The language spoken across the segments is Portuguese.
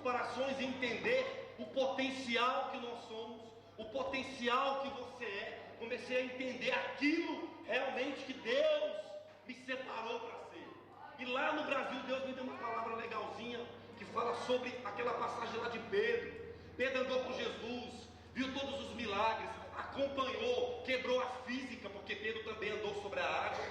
corações e entender o potencial que nós somos, o potencial que você é. Comecei a entender aquilo realmente que Deus me separou para ser. E lá no Brasil Deus me deu uma palavra legalzinha que fala sobre aquela passagem lá de Pedro. Pedro andou com Jesus, viu todos os milagres, acompanhou, quebrou a física, porque Pedro também andou sobre a água.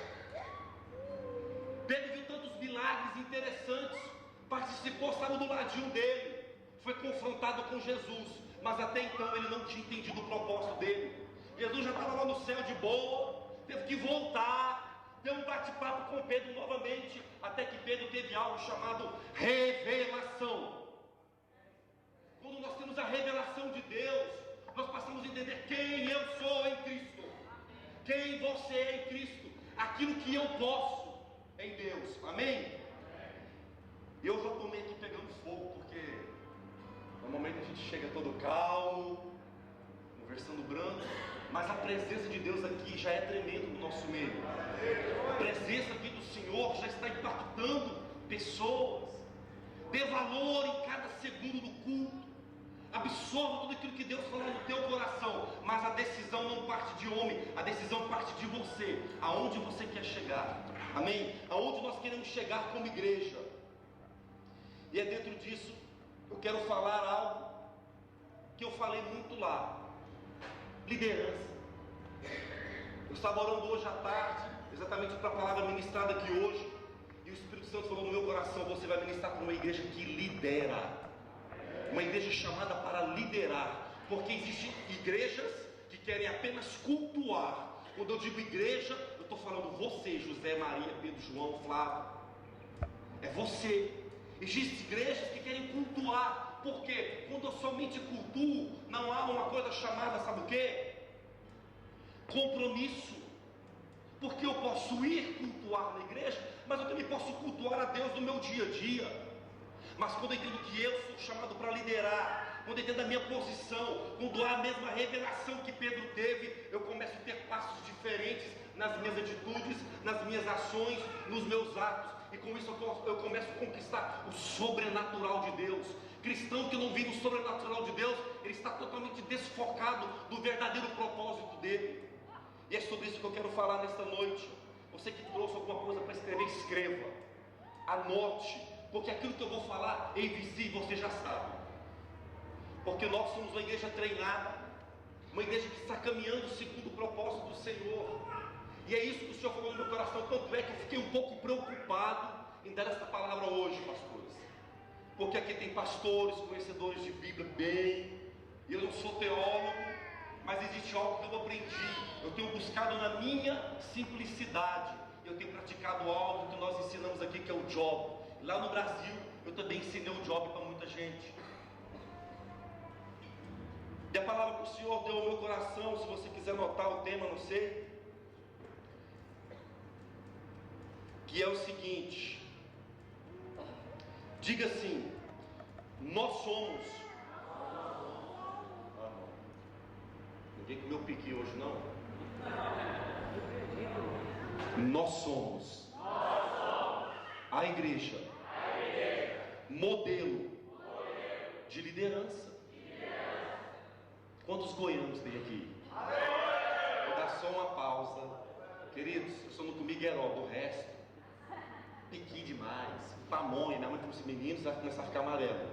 Pedro viu tantos milagres interessantes, participou, estava do ladinho dele, foi confrontado com Jesus, mas até então ele não tinha entendido o propósito dele. Jesus já estava lá no céu de boa, teve que voltar, deu um bate-papo com Pedro novamente, até que Pedro teve algo chamado revelação. Quando nós temos a revelação de Deus, nós passamos a entender quem eu sou em Cristo, quem você é em Cristo, aquilo que eu posso em Deus, amém? Eu já tomei aqui pegando fogo, porque normalmente a gente chega todo calmo, conversando branco, mas a presença de Deus aqui já é tremenda no nosso meio. A presença aqui do Senhor já está impactando pessoas. Dê valor em cada segundo do culto. Absorva tudo aquilo que Deus falou no teu coração. Mas a decisão não parte de homem, a decisão parte de você. Aonde você quer chegar, amém? Aonde nós queremos chegar como igreja. E é dentro disso eu quero falar algo que eu falei muito lá: liderança. Eu estava orando hoje à tarde, exatamente para a palavra ministrada aqui hoje, e o Espírito Santo falou no meu coração: você vai ministrar para uma igreja que lidera, uma igreja chamada para liderar, porque existem igrejas que querem apenas cultuar. Quando eu digo igreja, eu estou falando você, José, Maria, Pedro, João, Flávio, é você. Existem igrejas que querem cultuar, porque quando eu somente cultuo, não há uma coisa chamada, sabe o que? Compromisso. Porque eu posso ir cultuar na igreja, mas eu também posso cultuar a Deus no meu dia a dia. Mas quando eu entendo que eu sou chamado para liderar, quando eu entendo a minha posição, quando há a mesma revelação que Pedro teve, eu começo a ter passos diferentes nas minhas atitudes, nas minhas ações, nos meus atos, e com isso eu começo a conquistar o sobrenatural de Deus. Cristão que não vive o sobrenatural de Deus, ele está totalmente desfocado do verdadeiro propósito dele. E é sobre isso que eu quero falar nesta noite. Você que trouxe alguma coisa para escrever, escreva, anote, porque aquilo que eu vou falar é invisível, você já sabe. Porque nós somos uma igreja treinada, uma igreja que está caminhando segundo o propósito do Senhor. E é isso que o Senhor falou no meu coração. Tanto é que eu fiquei um pouco preocupado em dar essa palavra hoje, pastores, porque aqui tem pastores, conhecedores de Bíblia bem, e eu não sou teólogo, mas existe algo que eu aprendi. Eu tenho buscado na minha simplicidade, eu tenho praticado algo que nós ensinamos aqui, que é o job. Lá no Brasil eu também ensinei o job para muita gente. E a palavra que o Senhor deu ao meu coração, se você quiser anotar o tema, não sei, que é o seguinte: diga assim: nós somos. Ninguém comeu piqui hoje, não? Nós somos a igreja modelo de liderança. Quantos goianos tem aqui? Vou dar só uma pausa. Queridos, eu só não comi gueroba, o resto piqui demais, pamonha. Minha mãe trouxe meninos, vai começar a ficar amarelo.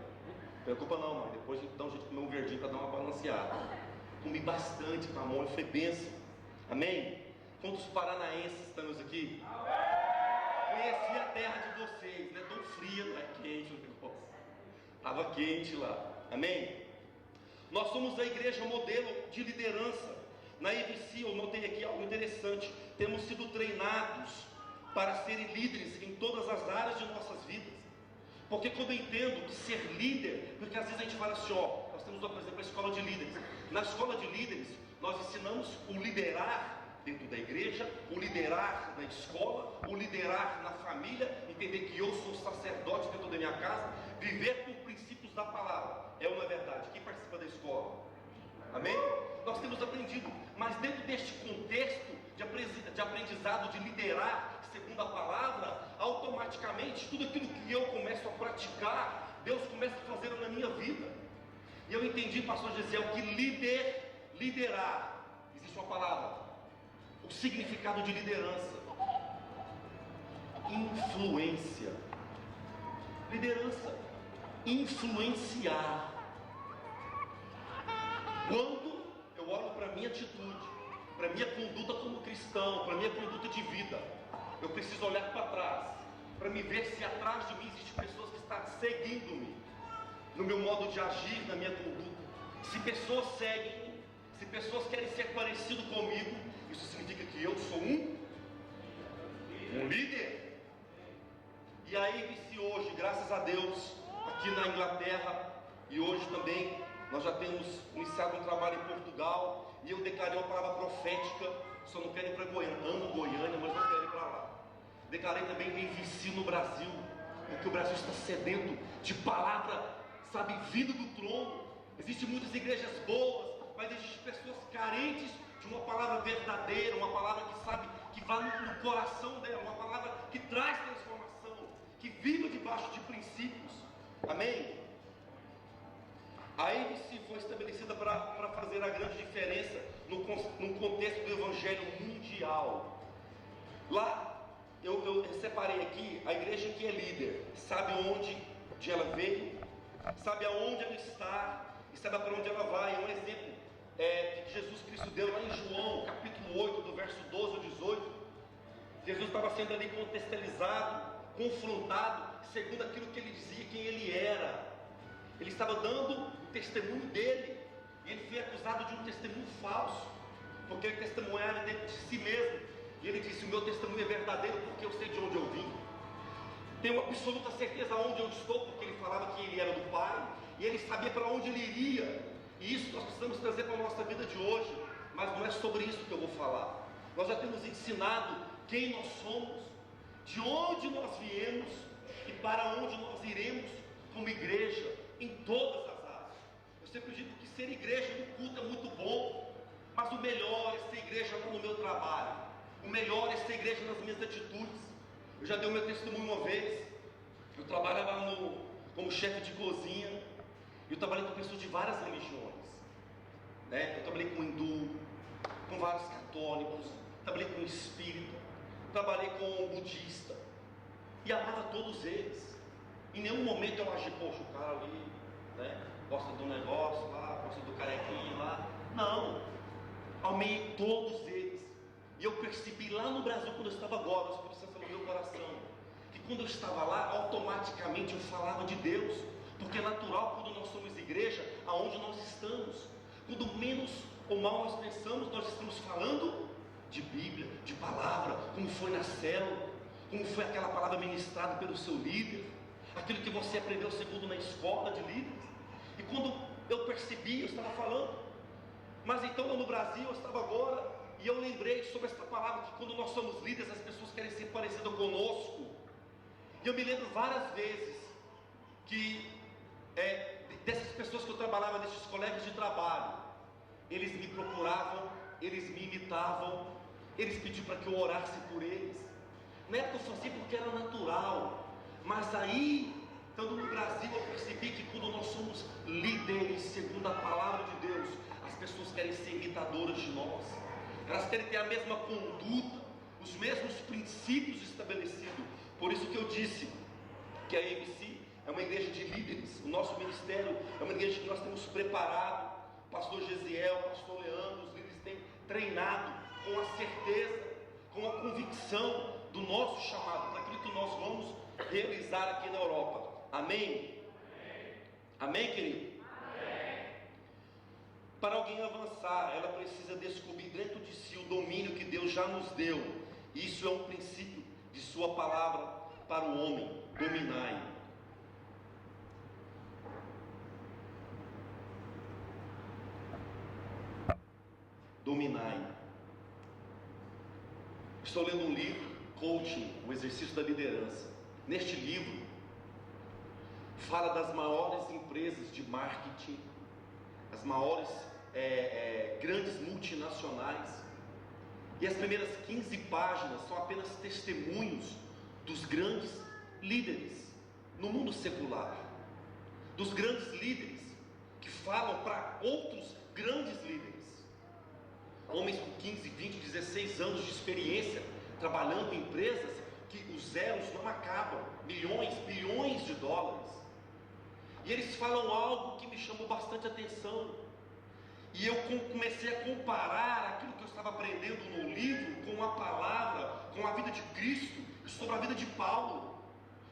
Não preocupa não, mãe, depois a gente dá um jeito de comer um verdinho para dar uma balanceada. Comi bastante pamonha, foi bênção, amém? Quantos paranaenses estamos aqui? Conheci a terra de vocês, não é tão fria, não é quente o negócio, estava quente lá, amém? Nós somos a igreja modelo de liderança. Na IBC eu notei aqui algo interessante: temos sido treinados para serem líderes em todas as áreas de nossas vidas. Porque quando eu entendo que ser líder, porque às vezes a gente fala assim, ó, nós temos, por exemplo, a escola de líderes. Na escola de líderes, nós ensinamos o liderar dentro da igreja, o liderar na escola, o liderar na família, entender que eu sou sacerdote dentro da minha casa, viver por princípios da palavra. É uma verdade. Quem participa da escola? Amém? Nós temos aprendido, mas dentro deste contexto de aprendizado, de liderar segundo a palavra, automaticamente tudo aquilo que eu começo a praticar Deus começa a fazer na minha vida. E eu entendi, pastor Gesiel, que liderar, existe uma palavra, o significado de liderança: influência. Liderança, influenciar. Quando eu olho para a minha atitude, para a minha conduta como cristão, para a minha conduta de vida, eu preciso olhar para trás, para me ver se atrás de mim existem pessoas que estão seguindo-me, no meu modo de agir, na minha conduta. Se pessoas seguem, se pessoas querem ser parecido comigo, isso significa que eu sou um líder. E aí, se hoje, graças a Deus, aqui na Inglaterra, e hoje também, nós já temos iniciado um trabalho em Portugal, e eu declarei uma palavra profética, só não quero ir para Goiânia, amo Goiânia, mas não quero ir para lá. Declarei também revici no Brasil, porque o Brasil está sedento de palavra, sabe, vindo do trono. Existem muitas igrejas boas, mas existem pessoas carentes de uma palavra verdadeira, uma palavra que sabe, que vai no coração dela, uma palavra que traz transformação, que vive debaixo de princípios. Amém? A ABC foi estabelecida para fazer a grande diferença no contexto do evangelho mundial. Lá, eu separei aqui a igreja que é líder, sabe onde ela veio, sabe aonde ela está e sabe para onde ela vai. É um exemplo que Jesus Cristo deu lá em João, capítulo 8, do verso 12 ao 18. Jesus estava sendo ali contextualizado, confrontado, segundo aquilo que ele dizia, quem ele era. Ele estava dando o testemunho dele, e ele foi acusado de um testemunho falso, porque ele testemunhava dentro de si mesmo. E ele disse: o meu testemunho é verdadeiro, porque eu sei de onde eu vim. Tenho absoluta certeza onde eu estou, porque ele falava que ele era do Pai, e ele sabia para onde ele iria. E isso nós precisamos trazer para a nossa vida de hoje. Mas não é sobre isso que eu vou falar. Nós já temos ensinado quem nós somos, de onde nós viemos e para onde nós iremos como igreja, em todas as áreas. Eu sempre digo que ser igreja no culto é muito bom, mas o melhor é ser igreja no meu trabalho, o melhor é ser igreja nas minhas atitudes. Eu já dei o meu testemunho uma vez. Eu trabalhava como chefe de cozinha, e eu trabalhei com pessoas de várias religiões, né? Eu trabalhei com hindu, com vários católicos, trabalhei com espírita, trabalhei com budista, e amava todos eles. Em nenhum momento eu agi: poxa, o cara ali, né, gosta do negócio lá, gosta do carequinho lá. Não, amei todos eles. E eu percebi lá no Brasil, quando eu estava agora, o Espírito Santo falou no meu coração, que quando eu estava lá, automaticamente eu falava de Deus, porque é natural quando nós somos igreja, aonde nós estamos, quando menos ou mal nós pensamos, nós estamos falando de Bíblia, de palavra, como foi na célula, como foi aquela palavra ministrada pelo seu líder, aquilo que você aprendeu segundo na escola de líderes. E quando eu percebi, eu estava falando. Mas então lá no Brasil, eu estava agora, e eu lembrei sobre essa palavra, que quando nós somos líderes, as pessoas querem ser parecidas conosco. E eu me lembro várias vezes que dessas pessoas que eu trabalhava, desses colegas de trabalho, eles me procuravam, eles me imitavam, eles pediam para que eu orasse por eles. Não é que eu fazia porque era natural, mas aí, estando no Brasil, eu percebi que quando nós somos líderes segundo a palavra de Deus, as pessoas querem ser imitadoras de nós, elas querem ter a mesma conduta, os mesmos princípios estabelecidos. Por isso que eu disse que a ABC é uma igreja de líderes. O nosso ministério é uma igreja que nós temos preparado. O pastor Gesiel, o pastor Leandro, os líderes têm treinado com a certeza, com a convicção do nosso chamado, para aquilo que nós vamos realizar aqui na Europa. Amém? Amém, querido? Amém. Para alguém avançar, ela precisa descobrir dentro de si o domínio que Deus já nos deu. Isso é um princípio de sua palavra para o homem: dominai. Dominai. Estou lendo um livro, Coaching, o exercício da liderança. Neste livro, fala das maiores empresas de marketing, as maiores grandes multinacionais, e as primeiras 15 páginas são apenas testemunhos dos grandes líderes no mundo secular. dos grandes líderes que falam para outros grandes líderes. Homens com 15, 20, 16 anos de experiência, trabalhando em empresas que os zeros não acabam, milhões, bilhões de dólares. E eles falam algo que me chamou bastante atenção. E eu comecei a comparar aquilo que eu estava aprendendo no livro com a palavra, com a vida de Cristo e sobre a vida de Paulo.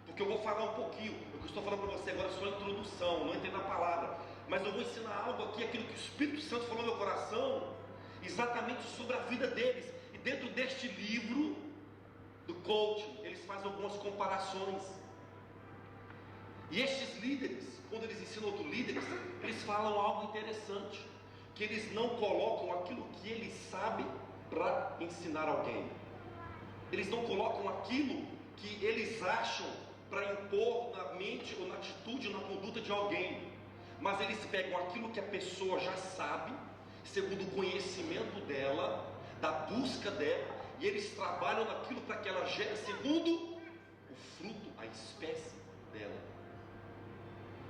Porque eu vou falar um pouquinho, o que eu estou falando para você agora é só introdução, não entrei na palavra. Mas eu vou ensinar algo aqui, aquilo que o Espírito Santo falou no meu coração, exatamente sobre a vida deles. E dentro deste livro do coaching, eles fazem algumas comparações. E estes líderes, quando eles ensinam outros líderes, eles falam algo interessante, que eles não colocam aquilo que eles sabem para ensinar alguém. Eles não colocam aquilo que eles acham para impor na mente ou na atitude ou na conduta de alguém, mas eles pegam aquilo que a pessoa já sabe, segundo o conhecimento dela, da busca dela, e eles trabalham naquilo para que ela gere segundo o fruto, a espécie dela.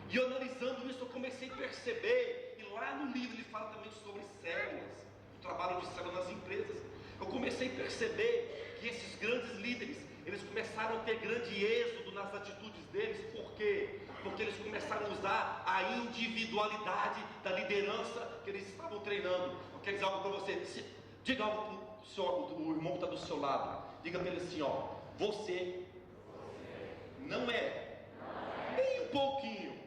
E analisando isso, eu comecei a perceber, e lá no livro ele fala também sobre células, o trabalho de células nas empresas. Eu comecei a perceber que esses grandes líderes, eles começaram a ter grande êxodo nas atitudes deles. Por quê? Porque eles começaram a usar a individualidade da liderança que eles estavam treinando. Eu quero dizer algo para você. Diga algo para o irmão que está do seu lado. Diga para ele assim, ó: você não é nem um pouquinho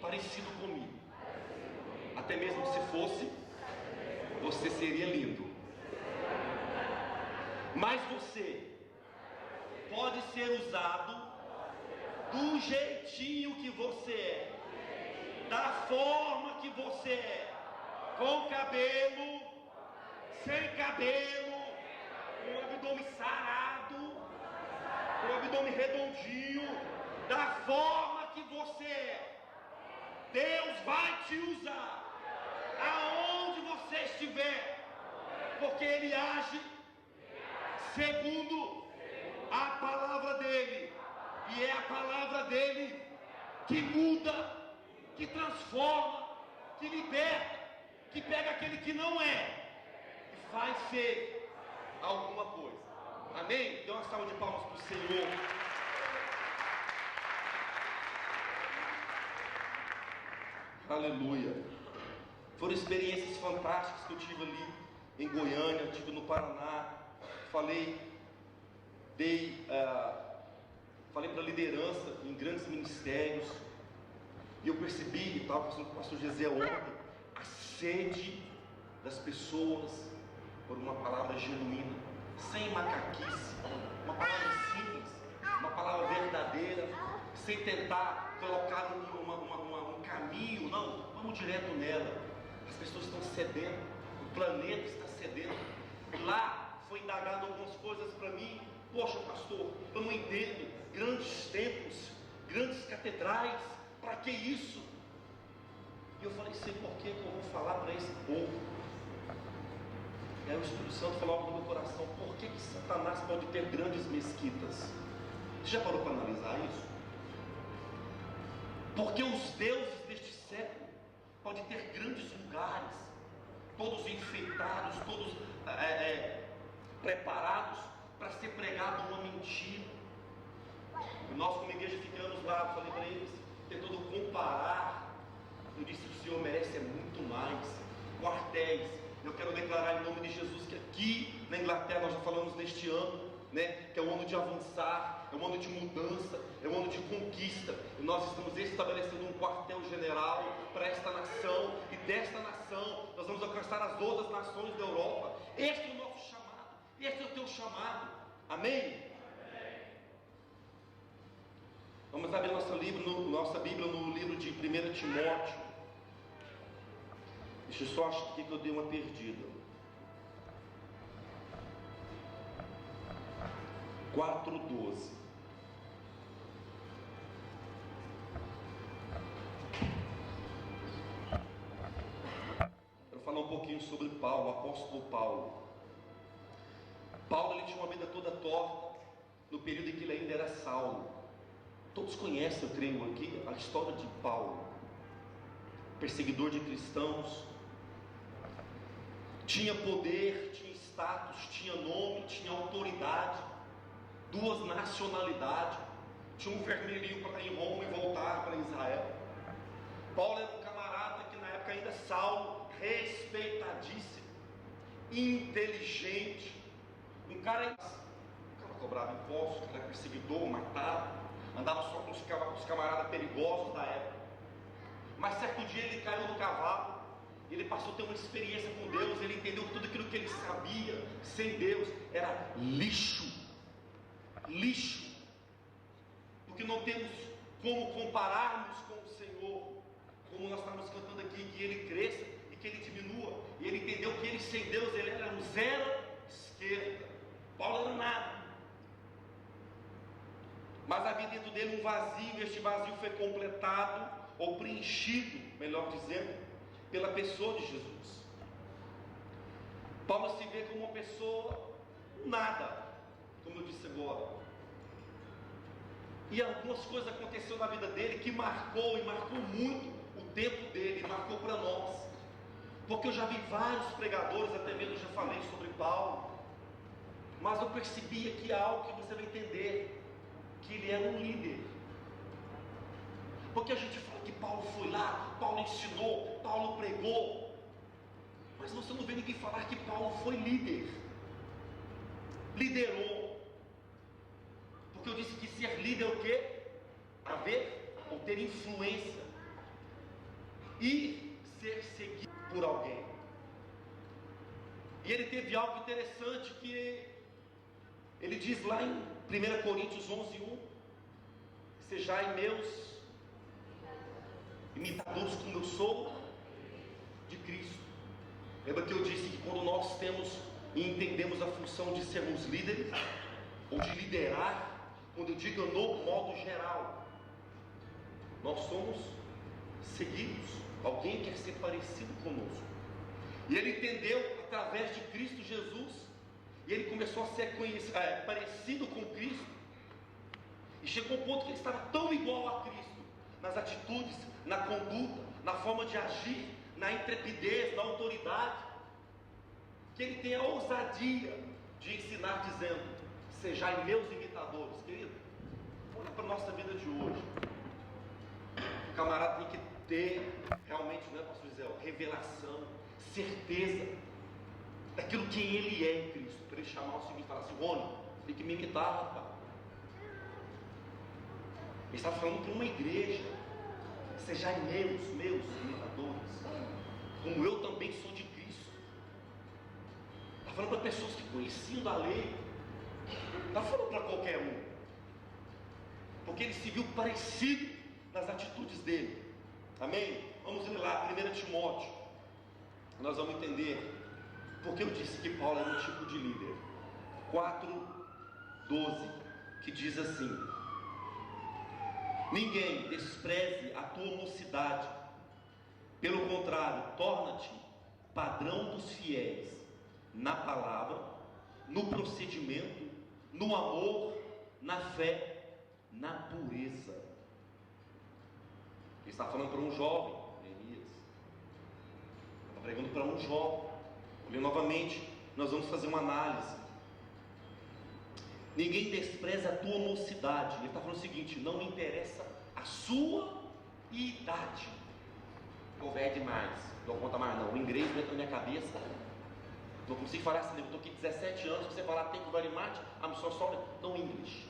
parecido comigo. Até mesmo se fosse, você seria lindo. Mas você pode ser usado do jeitinho que você é, da forma que você é, com cabelo, sem cabelo, com o abdômen sarado, com o abdômen redondinho, da forma que você é. Deus vai te usar aonde você estiver, porque Ele age segundo a palavra dele, e é a palavra dele que muda, que transforma, que liberta, que pega aquele que não é e faz ser alguma coisa. Amém? Dê uma salva de palmas para o Senhor. Aleluia. Foram experiências fantásticas que eu tive ali em Goiânia, tive no Paraná. Falei para a liderança em grandes ministérios, e eu percebi, e estava passando com o pastor José ontem, a sede das pessoas por uma palavra genuína, sem macaquice, uma palavra simples, uma palavra verdadeira, sem tentar colocar um caminho, não, vamos direto nela. As pessoas estão sedendo, o planeta está sedendo. Lá foi indagado algumas coisas para mim. Poxa, pastor, eu não entendo. Grandes templos, grandes catedrais, para que isso? E eu falei, sei por que eu vou falar para esse povo. E aí o Espírito Santo falou algo no meu coração: por que Satanás pode ter grandes mesquitas? Você já parou para analisar isso? Porque os deuses deste século podem ter grandes lugares, todos enfeitados, todos preparados para ser pregado uma mentira. E nós, como igreja, ficamos lá. Eu falei para eles, tentando comparar. Eu disse que o Senhor merece muito mais. Quartéis. Eu quero declarar em nome de Jesus que aqui na Inglaterra, nós já falamos neste ano, né, que é um ano de avançar, é um ano de mudança, é um ano de conquista. E nós estamos estabelecendo um quartel-general para esta nação, e desta nação nós vamos alcançar as outras nações da Europa. Este é o nosso chamado, este é o teu chamado. Amém? Vamos abrir nossa Bíblia no livro de 1 Timóteo. Deixa eu só achar aqui que eu dei uma perdida. 4:12. Quero falar um pouquinho sobre Paulo, o apóstolo Paulo. Paulo, ele tinha uma vida toda torta no período em que ele ainda era Saulo. Todos conhecem, eu creio aqui, a história de Paulo, perseguidor de cristãos. Tinha poder, tinha status, tinha nome, tinha autoridade, duas nacionalidades, tinha um vermelhinho para ir em Roma e voltar para Israel. Paulo era um camarada que na época ainda Saulo, respeitadíssimo, inteligente, um cara cobrava impostos, era perseguidor, matava, andava só com os camaradas perigosos da época. Mas certo dia ele caiu do cavalo, ele passou a ter uma experiência com Deus, ele entendeu que tudo aquilo que ele sabia sem Deus era lixo, porque não temos como compararmos com o Senhor, como nós estamos cantando aqui, que ele cresça e que ele diminua. E ele entendeu que ele sem Deus, ele era um zero esquerda, Paulo era nada. Mas havia dentro dele um vazio, e este vazio foi completado, ou preenchido, melhor dizendo, pela pessoa de Jesus. Paulo se vê como uma pessoa nada, como eu disse agora. E algumas coisas aconteceram na vida dele que marcou muito o tempo dele, marcou para nós. Porque eu já vi vários pregadores, até mesmo já falei sobre Paulo, mas eu percebi aqui algo que você vai entender, que ele era um líder. Porque a gente fala que Paulo foi lá, Paulo ensinou, Paulo pregou, mas você não vê ninguém falar que Paulo foi líder, liderou. Porque eu disse que ser líder é o quê? Haver ou ter influência e ser seguido por alguém. E ele teve algo interessante que ele diz lá em 1 Coríntios 11:1: sejai meus imitadores como eu sou de Cristo. Lembra que eu disse que quando nós temos e entendemos a função de sermos líderes, ou de liderar, quando eu digo no modo geral, nós somos seguidos, alguém quer ser parecido conosco. E ele entendeu através de Cristo Jesus, e ele começou a ser parecido com Cristo, e chegou ao ponto que ele estava tão igual a Cristo, nas atitudes, na conduta, na forma de agir, na intrepidez, na autoridade, que ele tem a ousadia de ensinar dizendo: sejai meus imitadores. Querido, olha para a nossa vida de hoje. O camarada tem que ter realmente, não é, pastor José, revelação, certeza daquilo que ele é em Cristo, para ele chamar o seguinte e falar assim: Rony, tem que me imitar, rapaz. Ele estava falando para uma igreja: sejai meus imitadores, como eu também sou de Cristo. Está falando para pessoas que conheciam da lei, não está falando para qualquer um, porque ele se viu parecido nas atitudes dele. Amém? Vamos ler lá 1 Timóteo, nós vamos entender porque eu disse que Paulo era um tipo de líder. 4:12, que diz assim: ninguém despreze a tua mocidade, pelo contrário, torna-te padrão dos fiéis na palavra, no procedimento, no amor, na fé, na pureza. Ele está falando para um jovem, Neemias. Está pregando para um jovem. Olha, novamente, nós vamos fazer uma análise. Ninguém despreza a tua mocidade. Ele está falando o seguinte: não me interessa a sua idade. Estou velho demais, não conta mais não. O inglês entra na minha cabeça. Não consigo falar assim, eu estou aqui 17 anos, você falar thank you very much, I'm so sorry, no English.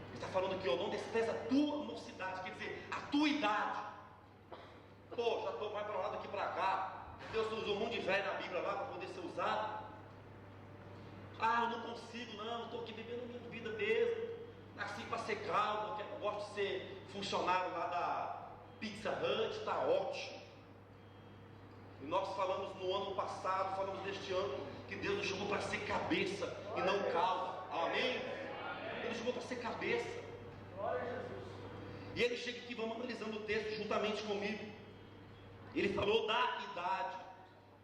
Ele está falando aqui, não despreza a tua mocidade, quer dizer, a tua idade. Pô, já estou mais para lá daqui para cá. Deus usou um monte de velho na Bíblia lá para poder ser usado. Ah, eu não consigo, não, estou aqui vivendo minha vida mesmo. Nasci para ser calmo, eu gosto de ser funcionário lá da Pizza Hut, está ótimo. E nós falamos no ano passado, falamos neste ano, que Deus nos chamou para ser cabeça e não causa. Amém? Ele nos chamou para ser cabeça. Glória a Jesus. E ele chega aqui, vamos analisando o texto juntamente comigo. Ele falou da idade.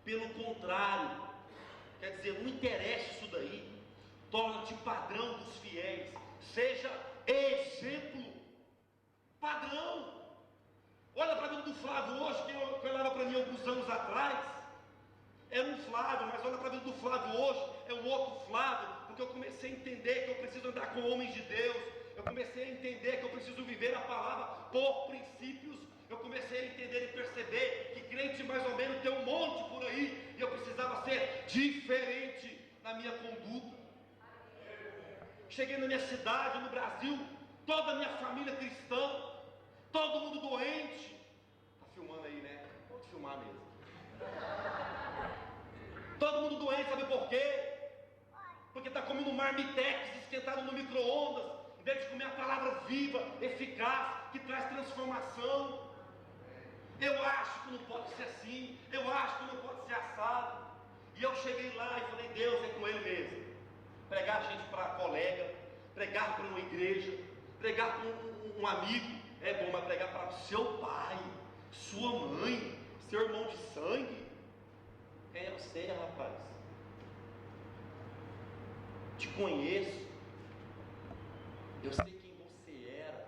Pelo contrário, quer dizer, não interessa isso daí. Torna-te padrão dos fiéis. Seja exemplo Padrão. Olha para a vida do Flávio hoje, que olhava para mim alguns anos atrás, era um Flávio, mas olha para a vida do Flávio hoje, é um outro Flávio, porque eu comecei a entender que eu preciso andar com homens de Deus, eu comecei a entender que eu preciso viver a palavra por princípios, eu comecei a entender e perceber que crente mais ou menos tem um monte por aí, e eu precisava ser diferente na minha conduta. Cheguei na minha cidade, no Brasil, toda a minha família cristã, todo mundo doente. Tá filmando aí, né? Pode filmar mesmo. Todo mundo doente, sabe por quê? Porque está comendo marmitex esquentado no micro-ondas, em vez de comer a palavra viva, eficaz, que traz transformação. Eu acho que não pode ser assim, eu acho que não pode ser assado. E eu cheguei lá e falei, Deus, é com Ele mesmo. Pregar gente para colega, pregar para uma igreja, pregar para um amigo, é bom, mas pregar para seu pai, sua mãe, seu irmão de sangue. Quem é você, rapaz? Te conheço, eu sei quem você era.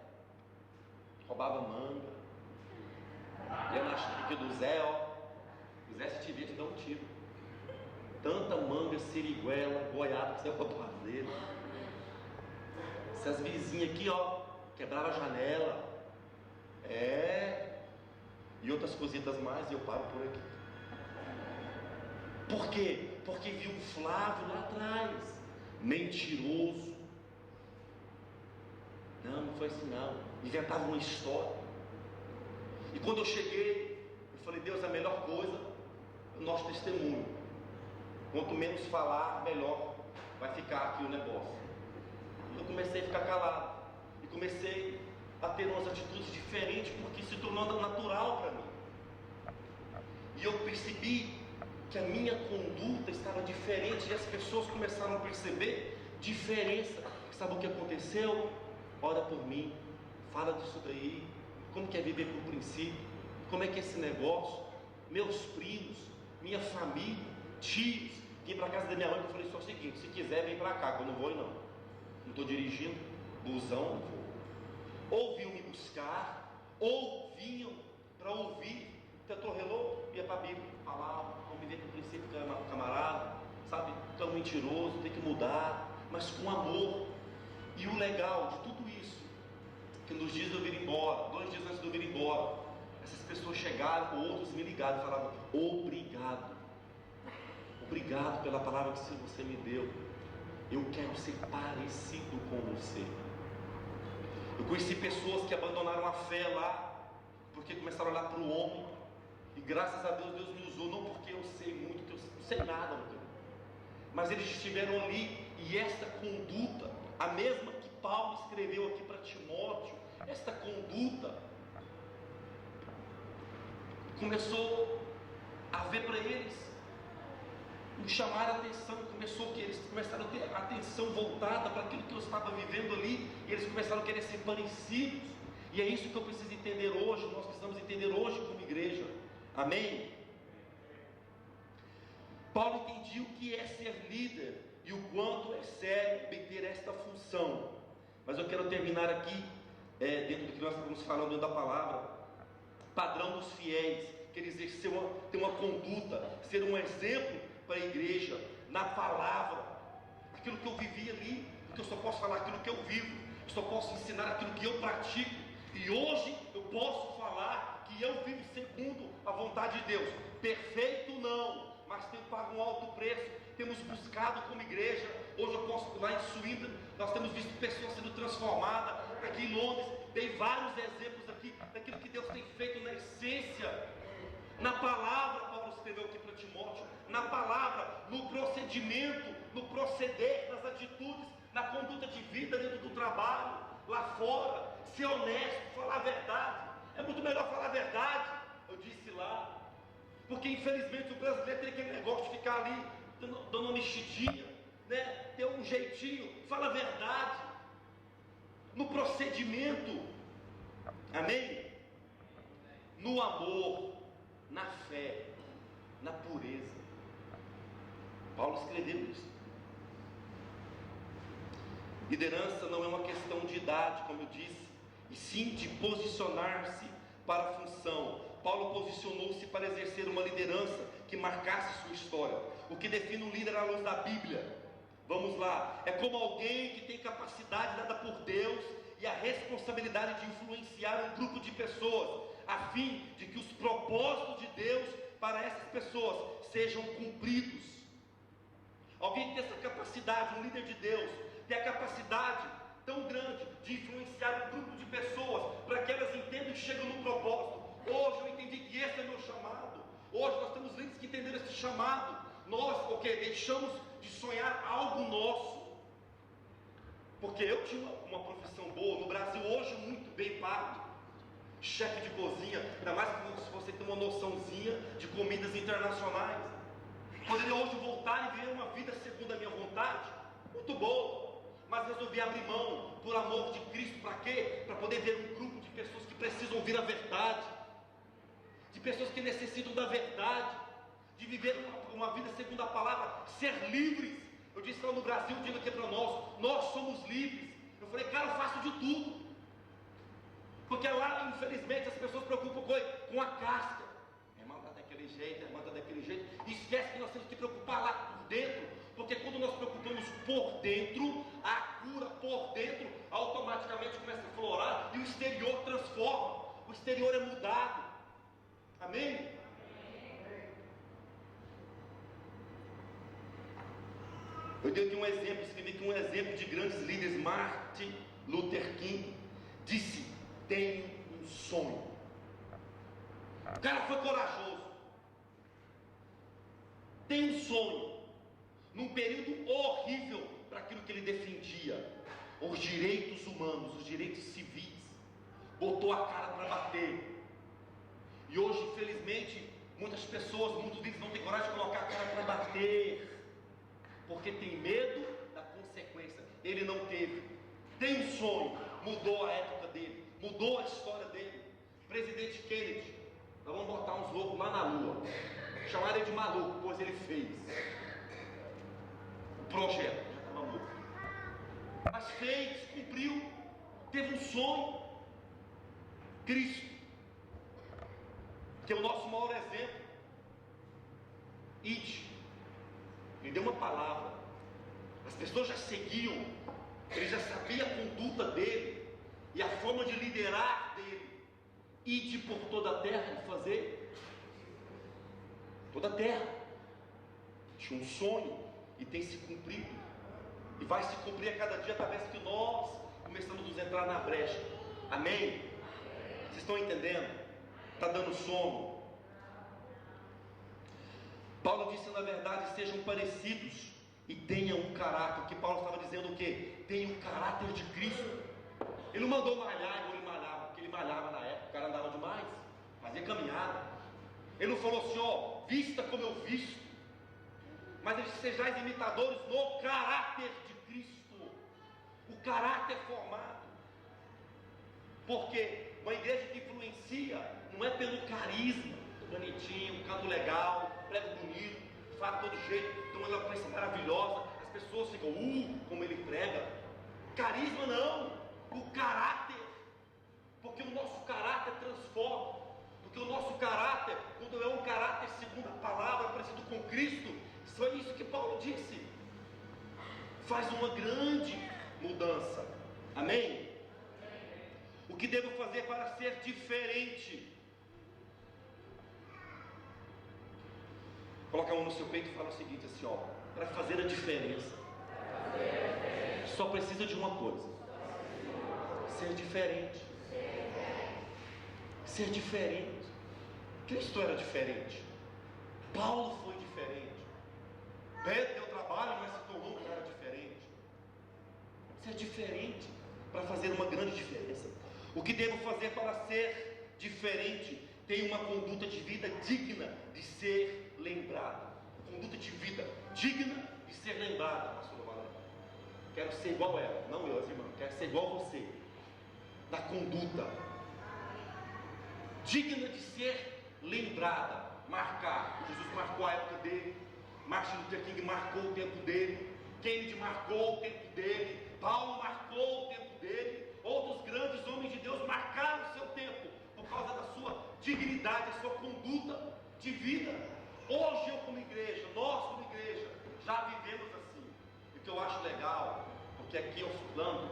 Roubava manga. Eu na chique do Zé, ó. O Zé, se te ver, te dá um tiro. Tanta manga, siriguela, goiaba que você roubava dele. Essas vizinhas aqui, ó, quebrava a janela. E outras cositas mais, e eu paro por aqui. Por quê? Porque vi um Flávio lá atrás, mentiroso. Não foi assim não. Inventava uma história. E quando eu cheguei, eu falei, Deus, a melhor coisa é o nosso testemunho. Quanto menos falar, melhor vai ficar aqui o negócio. E eu comecei a ficar calado. E comecei a ter umas atitudes diferentes, porque se tornou natural para mim. E eu percebi que a minha conduta estava diferente, e as pessoas começaram a perceber diferença. Sabe o que aconteceu? Ora por mim, fala disso daí, como que é viver por princípio, como é que é esse negócio. Meus primos, minha família, tios, vim para casa da minha mãe, eu falei só o seguinte, se quiser vem para cá, que eu não vou não estou dirigindo, busão, não vou. Ou vinham me buscar, ou vinham para ouvir. Tentou relou, ia para a Bíblia, falava, vamos viver com o princípio, camarada, sabe, tão mentiroso, tem que mudar, mas com amor. E o legal de tudo isso, que nos dias de eu vir embora, 2 dias antes de eu vir embora, essas pessoas chegaram, ou outros me ligaram e falavam, obrigado pela palavra que você me deu, eu quero ser parecido com você. Eu conheci pessoas que abandonaram a fé lá, porque começaram a olhar para o homem, e graças a Deus, Deus me usou, não porque eu sei muito, que eu não sei nada, mas eles estiveram ali, e esta conduta, a mesma que Paulo escreveu aqui para Timóteo, esta conduta, começou a ver para eles, chamar a atenção, que eles começaram a ter a atenção voltada para aquilo que eu estava vivendo ali, e eles começaram a querer ser parecidos, e é isso que eu preciso entender hoje, nós precisamos entender hoje como igreja, amém? Paulo entendia o que é ser líder, e o quanto é sério obter esta função, mas eu quero terminar aqui, dentro do que nós estamos falando da palavra, padrão dos fiéis, quer dizer, ter uma conduta, ser um exemplo para a igreja, na palavra, aquilo que eu vivi ali, porque eu só posso falar aquilo que eu vivo, eu só posso ensinar aquilo que eu pratico, e hoje eu posso falar que eu vivo segundo a vontade de Deus, perfeito não, mas tenho pago um alto preço, temos buscado como igreja. Hoje eu posso, lá em Swindon, nós temos visto pessoas sendo transformadas, aqui em Londres, dei vários exemplos aqui, daquilo que Deus tem feito na essência, na palavra. Paulo escreveu aqui para Timóteo, na palavra, no procedimento, no proceder, nas atitudes, na conduta de vida dentro do trabalho, lá fora, ser honesto, falar a verdade. É muito melhor falar a verdade, eu disse lá, porque infelizmente o brasileiro tem aquele negócio de ficar ali dando uma mexidinha, né? Ter um jeitinho, fala a verdade no procedimento, amém? No amor, na fé, na pureza. Paulo escreveu isso. Liderança não é uma questão de idade, como eu disse, e sim de posicionar-se para a função. Paulo posicionou-se para exercer uma liderança que marcasse sua história. O que define um líder à luz da Bíblia? Vamos lá, é como alguém que tem capacidade dada por Deus e a responsabilidade de influenciar um grupo de pessoas, a fim de que os propósitos de Deus para essas pessoas sejam cumpridos. Alguém que tem essa capacidade, um líder de Deus, tem a capacidade tão grande de influenciar um grupo de pessoas, para que elas entendam e cheguem no propósito. Hoje eu entendi que esse é meu chamado. Hoje nós temos líderes que entenderam esse chamado. Nós, deixamos de sonhar algo nosso. Porque eu tinha uma profissão boa, no Brasil hoje muito bem pago, chefe de cozinha, ainda mais se você tem uma noçãozinha de comidas internacionais. Poderia hoje voltar e viver uma vida segundo a minha vontade, muito boa, mas resolvi abrir mão por amor de Cristo. Para quê? Para poder ver um grupo de pessoas que precisam ouvir a verdade, de pessoas que necessitam da verdade, de viver uma vida segundo a palavra, ser livres. Eu disse lá no Brasil, digo aqui para nós somos livres. Eu falei, cara, eu faço de tudo, porque lá infelizmente as pessoas se preocupam com a casca. A irmã está daquele jeito, a irmã está daquele jeito, e esquece que nós temos que preocupar lá por dentro, porque quando nós preocupamos por dentro, a cura por dentro automaticamente começa a florar, e o exterior transforma, o exterior é mudado. Amém? Eu dei aqui um exemplo, escrevi aqui um exemplo de grandes líderes. Martin Luther King disse: tenho um sonho. O cara foi corajoso, tem um sonho, num período horrível para aquilo que ele defendia, os direitos humanos, os direitos civis, botou a cara para bater. E hoje, infelizmente, muitas pessoas, muitos deles não têm coragem de colocar a cara para bater, porque tem medo da consequência. Ele não teve, tem um sonho, mudou a época dele, mudou a história dele. Presidente Kennedy, nós vamos botar uns loucos lá na lua, chamaram ele de maluco, pois ele fez o projeto, já estava louco, mas fez, cumpriu, teve um sonho. Cristo, que é o nosso maior exemplo, ele deu uma palavra, as pessoas já seguiam, ele já sabia a conduta dele e a forma de liderar dele. Ide por toda a terra e fazer toda a terra. Tinha um sonho e tem se cumprido, e vai se cumprir a cada dia, através que nós começamos a nos entrar na brecha. Amém? Vocês estão entendendo? Está dando sono? Paulo disse, na verdade, sejam parecidos e tenham um caráter. O que Paulo estava dizendo, o quê? Tenham o caráter de Cristo. Ele não mandou malhar igual ele malhava, porque ele malhava na época, o cara andava demais, fazia caminhada. Ele não falou assim, ó, vista como eu visto, mas ele disse, sejais imitadores no caráter de Cristo. O caráter formado. Porque uma igreja que influencia não é pelo carisma, bonitinho, canto legal, prega bonito, fala de todo jeito, tem uma eloquência maravilhosa, as pessoas ficam, como ele prega. Carisma não, o caráter, porque o nosso caráter transforma, porque o nosso caráter, quando é um caráter segundo a palavra, parecido com Cristo, foi isso que Paulo disse, faz uma grande mudança. Amém? O que devo fazer para ser diferente? Coloca a mão no seu peito e fala o seguinte assim, ó, para fazer a diferença, só precisa de uma coisa: ser diferente. Ser diferente. Cristo era diferente, Paulo foi diferente, Pedro deu trabalho, mas se tornou um cara diferente. Ser diferente para fazer uma grande diferença. O que devo fazer para ser diferente? Tem uma conduta de vida digna de ser lembrada. Conduta de vida digna de ser lembrada, pastor Valente. Quero ser igual a ela, não eu, as irmãs, quero ser igual a você. Na conduta digna de ser lembrada, marcar. Jesus marcou a época dele, Martin Luther King marcou o tempo dele, Kennedy marcou o tempo dele, Paulo marcou o tempo dele, outros grandes homens de Deus marcaram o seu tempo por causa da sua dignidade, a sua conduta de vida. Hoje eu como igreja, nós como igreja, já vivemos assim. O que eu acho legal, porque aqui é o fulano,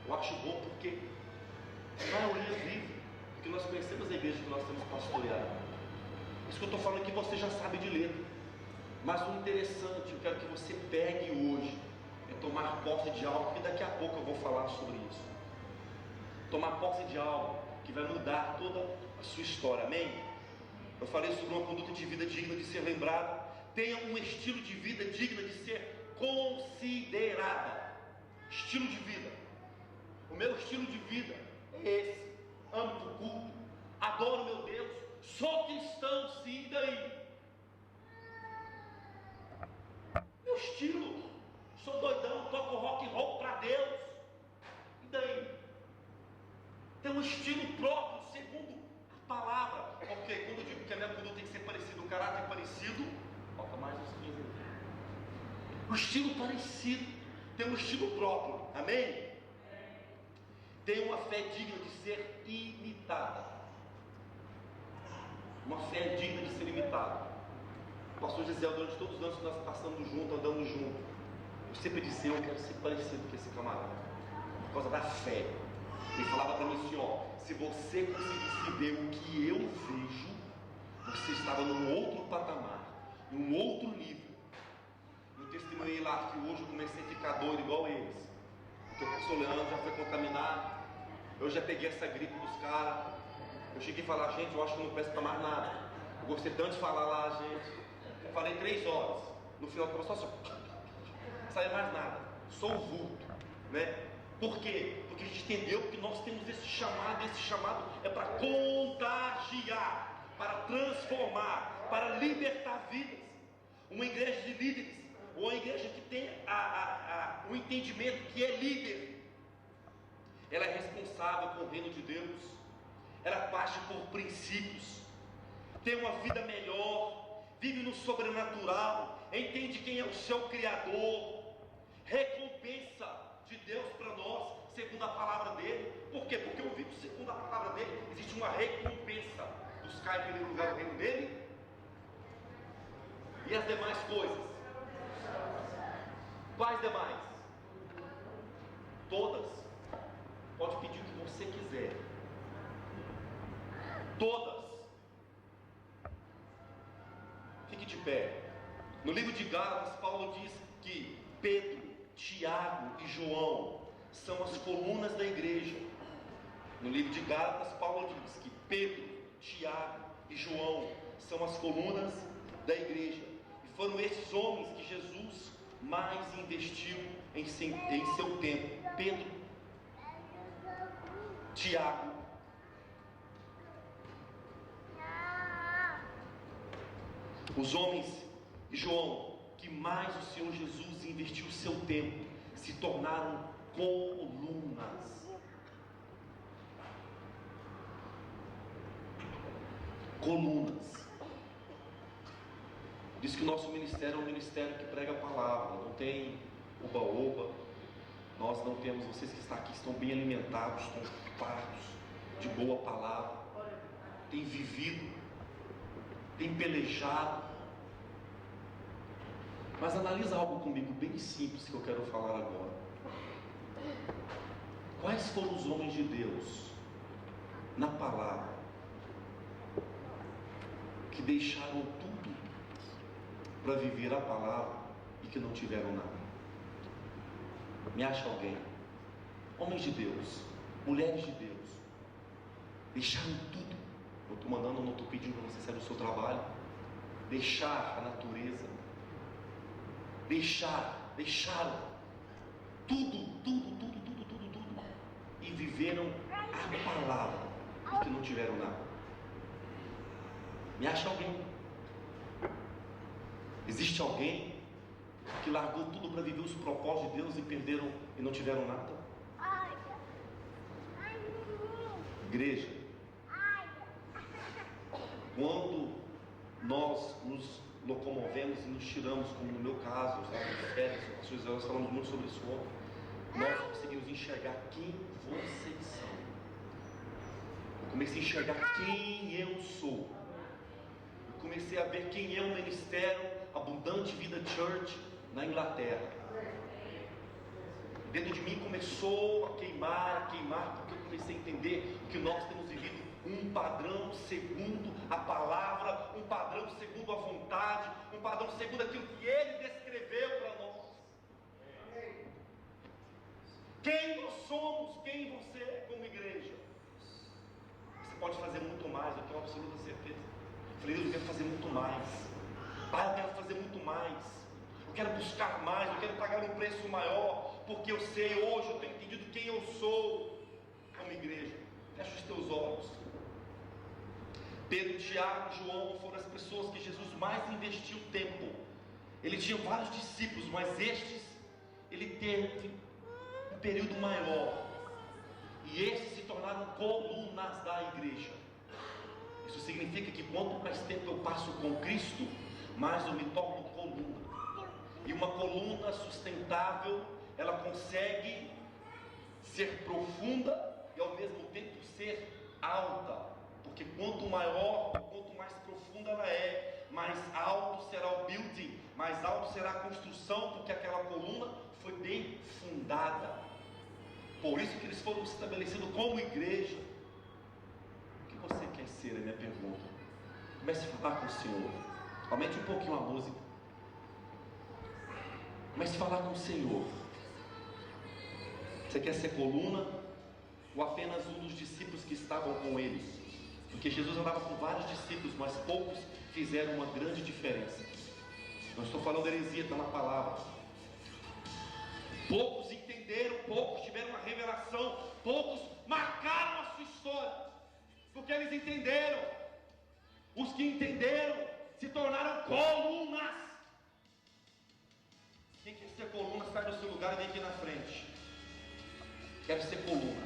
eu acho bom porque a maioria vive, porque nós conhecemos a igreja que nós temos pastoreado. Isso que eu estou falando aqui você já sabe de letra. Mas o interessante, eu quero que você pegue hoje, é tomar posse de algo, que daqui a pouco eu vou falar sobre isso. Tomar posse de algo que vai mudar toda a sua história, amém? Eu falei sobre uma conduta de vida digna de ser lembrada. Tenha um estilo de vida digno de ser considerada. Estilo de vida. O meu estilo de vida é esse. Amo o culto, adoro meu Deus, sou cristão, sim, e daí? Meu estilo, sou doidão, toco rock and roll para Deus, e daí? Tem um estilo próprio, segundo a palavra. Ok, quando eu digo que a minha conduta tem que ser parecida, o caráter parecido, falta mais uns 15 aí. O estilo parecido, tem um estilo próprio, amém? Tem uma fé digna de ser imitada. Uma fé digna de ser imitada. O pastor Gisele, durante todos os anos que nós passamos junto, andamos junto, eu sempre disse, eu quero ser parecido com esse camarada, por causa da fé. Ele falava para mim assim, ó, se você conseguisse ver o que eu vejo, você estava num outro patamar, num outro nível. Eu testemunhei lá que hoje eu comecei a ficar doido igual eles, porque o pastor Leandro já foi contaminado, eu já peguei essa gripe dos caras, eu cheguei a falar, gente, eu acho que eu não peço para mais nada. Eu gostei tanto de falar lá, gente. Eu falei 3 horas, no final eu estava só não saía mais nada, sou o vulto, né? Por quê? Porque a gente entendeu que nós temos esse chamado é para contagiar, para transformar, para libertar vidas. Uma igreja de líderes, ou uma igreja que tem o entendimento que é líder, ela é responsável com o reino de Deus, ela parte por princípios, tem uma vida melhor, vive no sobrenatural, entende quem é o seu Criador, recompensa de Deus para nós, segundo a palavra dele. Por quê? Porque eu vivo segundo a palavra dele. Existe uma recompensa dos que caem em primeiro lugar no reino dele. E as demais coisas? Quais demais? Todas. Pode pedir o que você quiser. Todas. Fique de pé. No livro de Gálatas, Paulo diz que Pedro, Tiago e João são as colunas da igreja. No livro de Gálatas, Paulo diz que Pedro, Tiago e João são as colunas da igreja. E foram esses homens que Jesus mais investiu em seu tempo. Pedro, Tiago, os homens e João que mais o Senhor Jesus investiu o seu tempo, se tornaram colunas. Colunas. Diz que o nosso ministério é um ministério que prega a palavra, não tem oba-oba. Nós não temos, vocês que estão aqui estão bem alimentados, estão fartos de boa palavra, têm vivido, têm pelejado. Mas analisa algo comigo bem simples que eu quero falar agora. Quais foram os homens de Deus na palavra que deixaram tudo para viver a palavra e que não tiveram nada? Me acha alguém? Homens de Deus, mulheres de Deus, deixaram tudo. Eu estou mandando, não estou pedindo para você sair do seu trabalho. Deixar a natureza, deixaram tudo, e viveram a palavra e que não tiveram nada. Me acha alguém? Existe alguém que largou tudo para viver os propósitos de Deus e perderam e não tiveram nada? Igreja, quando nós nos locomovemos e nos tiramos, como no meu caso, eu estava de férias, o pastor Israel, nós falamos muito sobre isso ontem. nós conseguimos enxergar quem vocês são. Eu comecei a enxergar quem eu sou. Eu comecei a ver quem é o ministério Abundante Vida Church na Inglaterra. Dentro de mim começou a queimar, porque eu comecei a entender que nós temos vivido um padrão segundo a palavra, um padrão segundo a vontade, um padrão segundo aquilo que Ele descreveu para nós. Quem nós somos, quem você é como igreja. Você pode fazer muito mais, eu tenho absoluta certeza. Eu falei, Deus, eu quero fazer muito mais. Pai, eu quero fazer muito mais. Eu quero buscar mais, eu quero pagar um preço maior, porque eu sei hoje, eu tenho entendido quem eu sou como igreja. Fecha os teus olhos. Pedro, Tiago e João foram as pessoas que Jesus mais investiu tempo. Ele tinha vários discípulos, mas estes, ele teve um período maior. E estes se tornaram colunas da igreja. Isso significa que quanto mais tempo eu passo com Cristo, mais eu me torno coluna. E uma coluna sustentável, ela consegue ser profunda e ao mesmo tempo ser alta. Porque quanto maior, quanto mais profunda ela é, mais alto será o building, mais alto será a construção, porque aquela coluna foi bem fundada. Por isso que eles foram estabelecidos como igreja. O que você quer ser? É a minha pergunta. Comece a falar com o Senhor. Aumente um pouquinho a música. Comece a falar com o Senhor. Você quer ser coluna ou apenas um dos discípulos que estavam com eles? Porque Jesus andava com vários discípulos, mas poucos fizeram uma grande diferença. Não estou falando heresia, está na palavra. Poucos entenderam, poucos tiveram uma revelação, poucos marcaram a sua história, porque eles entenderam. Os que entenderam se tornaram colunas. Quem quer ser coluna, sai do seu lugar e vem aqui na frente. Quero ser coluna.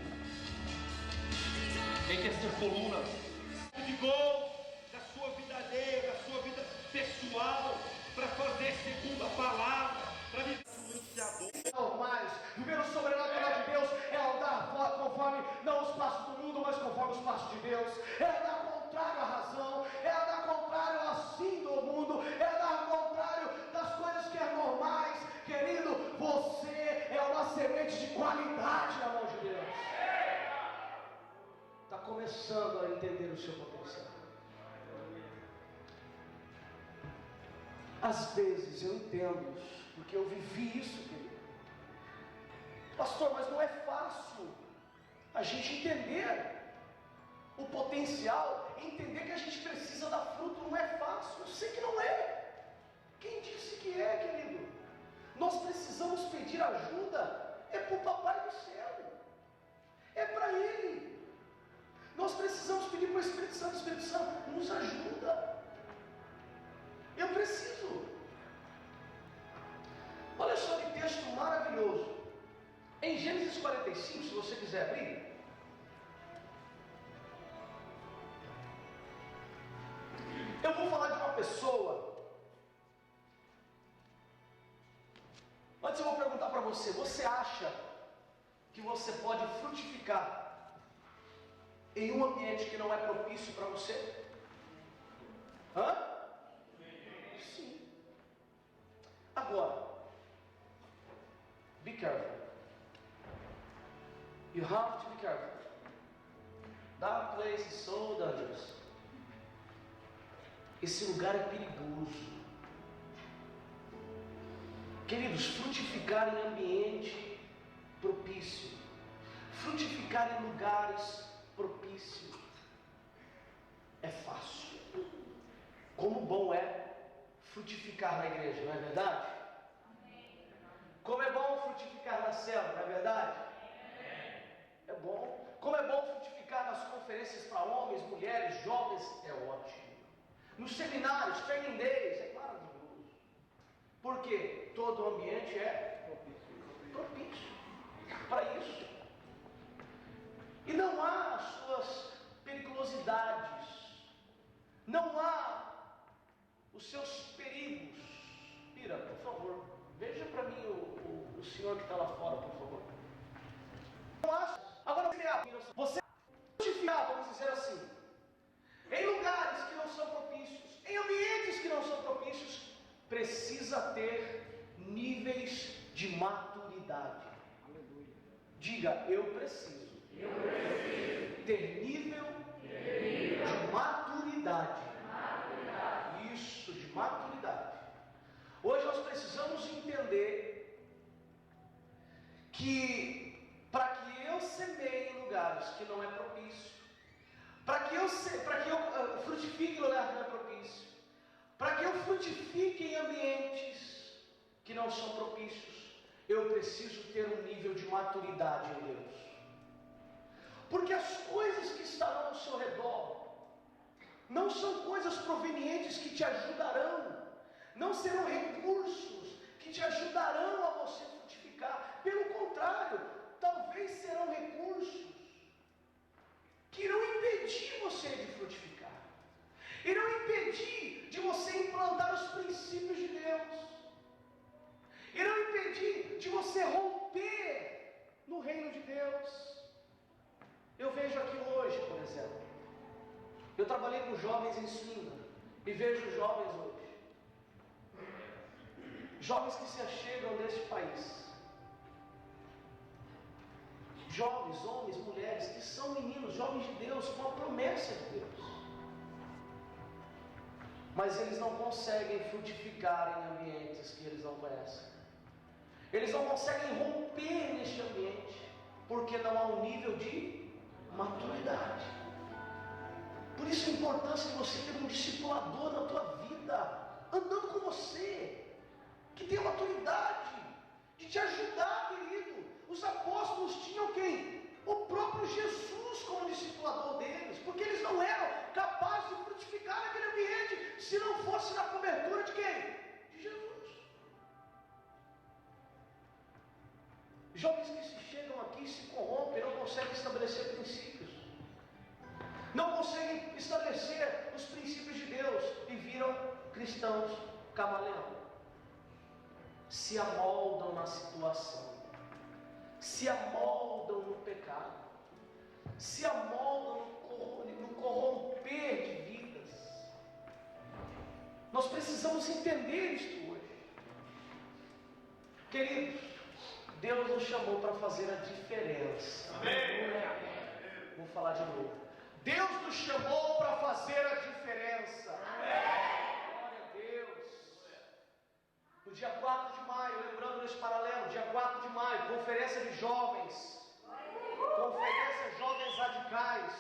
Quem quer ser coluna? De gol da sua vida alheia, da sua vida pessoal, para fazer segundo a palavra, para viver influenciador. Não mais, viver o sobrenatural de Deus é andar conforme não os passos do mundo, mas conforme os passos de Deus. É andar contrário à razão, é andar contrário ao assim do mundo, é andar contrário das coisas que é normais. Querido, você é uma semente de qualidade na mão de Deus. Está começando a entender o seu potencial. Às vezes eu entendo isso, porque eu vivi isso, querido. Pastor, mas não é fácil a gente entender o potencial, entender que a gente precisa dar fruto. Não é fácil, eu sei que não é. Quem disse que é, querido? Nós precisamos pedir ajuda, é para o Papai do céu, é para Ele. Nós precisamos pedir para o Espírito Santo, nos ajuda. Eu preciso. Olha só que texto maravilhoso. Em Gênesis 45, se você quiser abrir. Eu vou falar de uma pessoa. Antes eu vou perguntar para você. Você acha que você pode frutificar em um ambiente que não é propício para você? Sim. Agora, be careful. You have to be careful. That place is so dangerous. Esse lugar é perigoso. Queridos, frutificar em ambiente propício, frutificar em lugares propício é fácil. Como bom é frutificar na igreja, não é verdade? Como é bom frutificar na célula, não é verdade? É bom. Como é bom frutificar nas conferências para homens, mulheres, jovens, é ótimo. Nos seminários, training days, é maravilhoso. Porque todo o ambiente é propício para isso. E não há as suas periculosidades, não há os seus perigos. Pira, por favor, veja para mim o senhor que está lá fora, por favor. Agora você frutificar, vamos dizer assim, em lugares que não são propícios, em ambientes que não são propícios, precisa ter níveis de maturidade. Diga, eu preciso ter nível de maturidade. Isso, de maturidade. Hoje nós precisamos entender que para que eu semeie em lugares que não é propício, para que eu frutifique em lugares que não é propício, para que eu frutifique em ambientes que não são propícios, eu preciso ter um nível de maturidade em Deus. Porque as coisas que estarão ao seu redor não são coisas provenientes que te ajudarão, não serão recursos que te ajudarão a você frutificar. Pelo contrário, talvez serão recursos que irão impedir você de frutificar, irão impedir de você implantar os princípios de Deus, irão impedir de você romper no reino de Deus. Eu vejo aqui hoje, por exemplo, eu trabalhei com jovens em Suína e vejo jovens hoje, jovens que se achegam deste país, jovens, homens, mulheres, que são meninos, jovens de Deus, com a promessa de Deus, mas eles não conseguem frutificar em ambientes que eles não conhecem, eles não conseguem romper neste ambiente, porque não há um nível de maturidade. Por isso a importância de você ter um discipulador na tua vida, andando com você, que tenha maturidade, de te ajudar, querido. Os apóstolos tinham quem? O próprio Jesus como discipulador deles, porque eles não eram capazes de frutificar naquele ambiente, se não fosse na cobertura de quem? De Jesus. Jovens que se chegam aqui, se corrompem, não conseguem estabelecer princípios, não conseguem estabelecer os princípios de Deus e viram cristãos camaleão, se amoldam na situação, se amoldam no pecado, se amoldam no corromper de vidas. Nós precisamos entender isto hoje, queridos. Deus nos chamou para fazer a diferença. Amém. Vou falar de novo. Deus nos chamou para fazer a diferença. Amém. Glória a Deus. No dia 4 de maio, lembrando nesse paralelo, dia 4 de maio, conferência de jovens, conferência jovens radicais,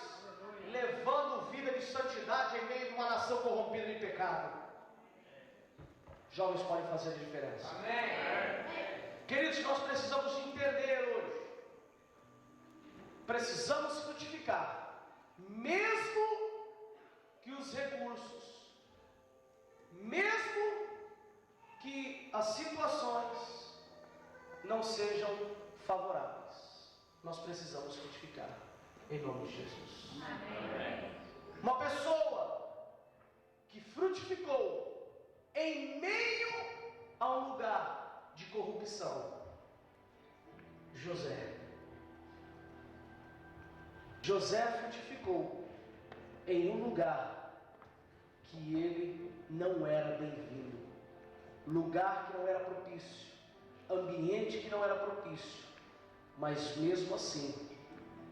levando vida de santidade em meio de uma nação corrompida de pecado. Jovens podem fazer a diferença. Amém. Queridos, nós precisamos entender hoje, precisamos frutificar, mesmo que os recursos, mesmo que as situações não sejam favoráveis, nós precisamos frutificar, em nome de Jesus. Amém. Uma pessoa que frutificou em meio a um lugar de corrupção, José frutificou em um lugar que ele não era bem-vindo, lugar que não era propício, ambiente que não era propício, mas mesmo assim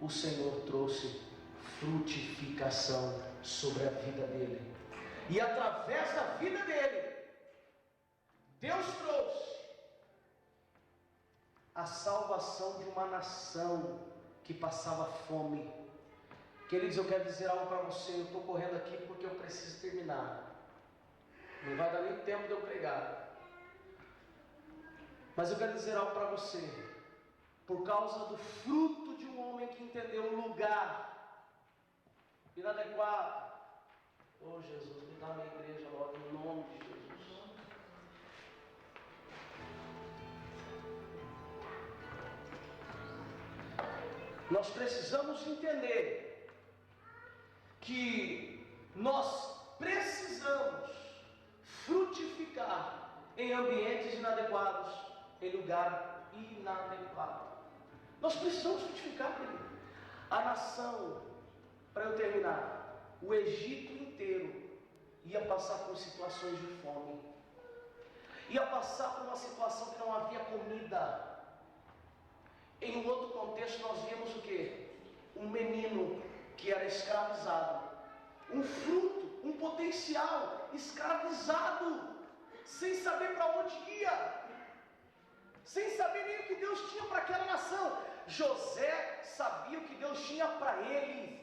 o Senhor trouxe frutificação sobre a vida dele, e através da vida dele Deus trouxe a salvação de uma nação que passava fome. Queridos, eu quero dizer algo para você. Eu estou correndo aqui porque eu preciso terminar, não vai dar nem tempo de eu pregar, mas eu quero dizer algo para você. Por causa do fruto de um homem que entendeu o lugar inadequado, oh Jesus, me dá a minha igreja logo, em nome de Jesus. Nós precisamos entender que nós precisamos frutificar em ambientes inadequados, em lugar inadequado. Nós precisamos frutificar, querido. A nação, para eu terminar, o Egito inteiro ia passar por situações de fome, ia passar por uma situação que não havia comida. Em um outro contexto nós vimos o quê? Um menino que era escravizado, um fruto, um potencial, escravizado, sem saber para onde ia, sem saber nem o que Deus tinha para aquela nação. José sabia o que Deus tinha para ele.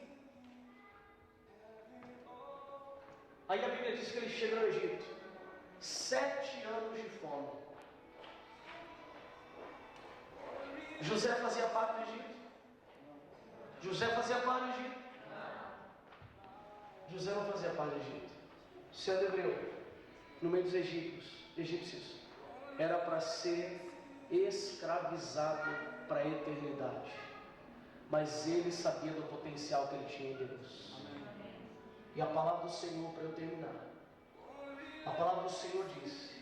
Aí a Bíblia diz que ele chega no Egito, 7 anos de fome. José fazia parte do Egito? José fazia parte do Egito? José não fazia parte do Egito. Sendo hebreu, no meio dos egípcios, era para ser escravizado para a eternidade. Mas ele sabia do potencial que ele tinha em Deus. E a palavra do Senhor, para eu terminar, a palavra do Senhor diz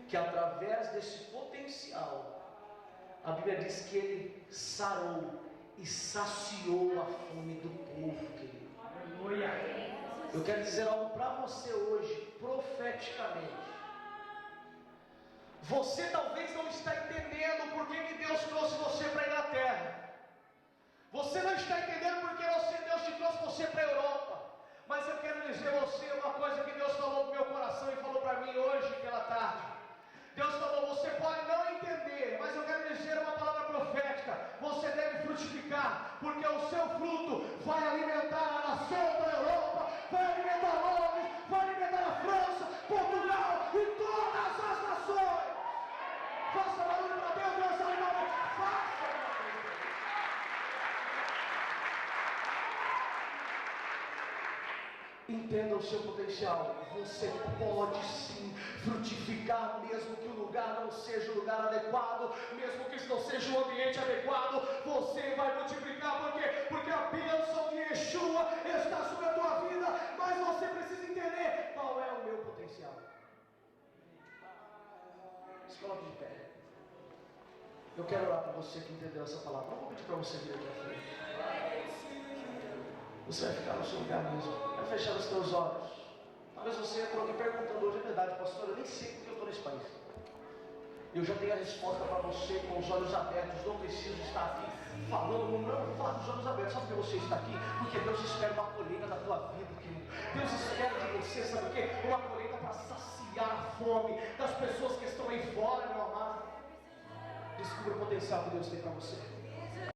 que através desse potencial, a Bíblia diz que ele sarou e saciou a fome do povo, querido. Eu quero dizer algo para você hoje, profeticamente. Você talvez não está entendendo por que Deus trouxe você para a Inglaterra. Você não está entendendo porque Deus te trouxe você para a Europa. Mas eu quero dizer a você uma coisa que Deus falou no meu coração e falou para mim hoje pela tarde. Deus falou, você pode não entender, mas eu quero dizer uma palavra profética. Você deve frutificar, porque o seu fruto vai alimentar a nação da Europa, vai alimentar Londres, vai alimentar a França, Portugal e todas as nações. Faça barulho para Deus, Deus animado. Faça. Entenda o seu potencial. Você pode sim frutificar, mesmo que o lugar não seja o lugar adequado, mesmo que isso não seja o ambiente adequado. Você vai multiplicar, por quê? Porque a bênção de Yeshua está sobre a tua vida, mas você precisa entender qual é o meu potencial. Se coloque de pé. Eu quero orar para você que entendeu essa palavra. Não vou pedir para você vir aqui à frente. Você vai ficar no seu lugar mesmo. Vai fechar os teus olhos. Talvez você entrou aqui perguntando hoje, é verdade, pastor, eu nem sei porque eu estou nesse país. Eu já tenho a resposta para você com os olhos abertos. Não preciso estar aqui falando, não falar com os olhos abertos. Sabe por que você está aqui? Porque Deus espera uma colheita da tua vida, querido. Deus espera de você, sabe o quê? Uma colheita para saciar a fome das pessoas que estão aí fora, meu amado. Descubra o potencial que Deus tem para você.